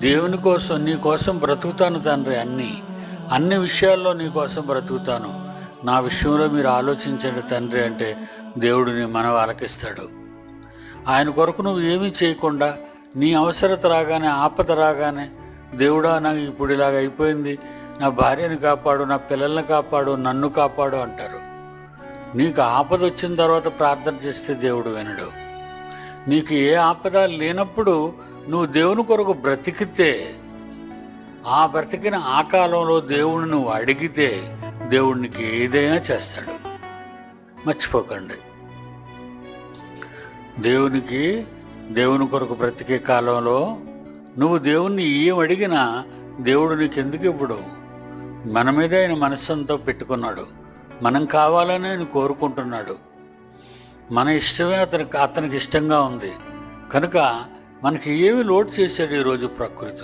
దేవుని కోసం నీ కోసం బ్రతుకుతాను తండ్రి, అన్ని విషయాల్లో నీ కోసం బ్రతుకుతాను, నా విషయంలో మీరు ఆలోచించండి తండ్రి అంటే దేవుడు నీ మనవి ఆలకిస్తాడు. ఆయన కొరకు నువ్వు ఏమీ చేయకుండా నీ అవసరత రాగానే, ఆపద రాగానే, దేవుడా నాకు ఇప్పుడు ఇలాగ అయిపోయింది, నా భార్యని కాపాడు, నా పిల్లల్ని కాపాడు, నన్ను కాపాడు అంటారు. నీకు ఆపద వచ్చిన తర్వాత ప్రార్థన చేస్తే దేవుడు వినడు. నీకు ఏ ఆపద లేనప్పుడు నువ్వు దేవుని కొరకు బ్రతికితే, ఆ బ్రతికిన ఆ కాలంలో దేవుడిని నువ్వు అడిగితే దేవుడికి ఏదైనా చేస్తాడు. మర్చిపోకండి, దేవుని కొరకు బ్రతికే కాలంలో నువ్వు దేవుణ్ణి ఏం అడిగినా దేవుడు నీకు ఎందుకు ఇవ్వడు? మన మీద ఆయన మనస్సంతో పెట్టుకున్నాడు, మనం కావాలని ఆయన కోరుకుంటున్నాడు. మన ఇష్టమే అతనికి ఇష్టంగా ఉంది కనుక మనకి ఏమి లోటు చేశాడు ఈరోజు ప్రకృతిలో.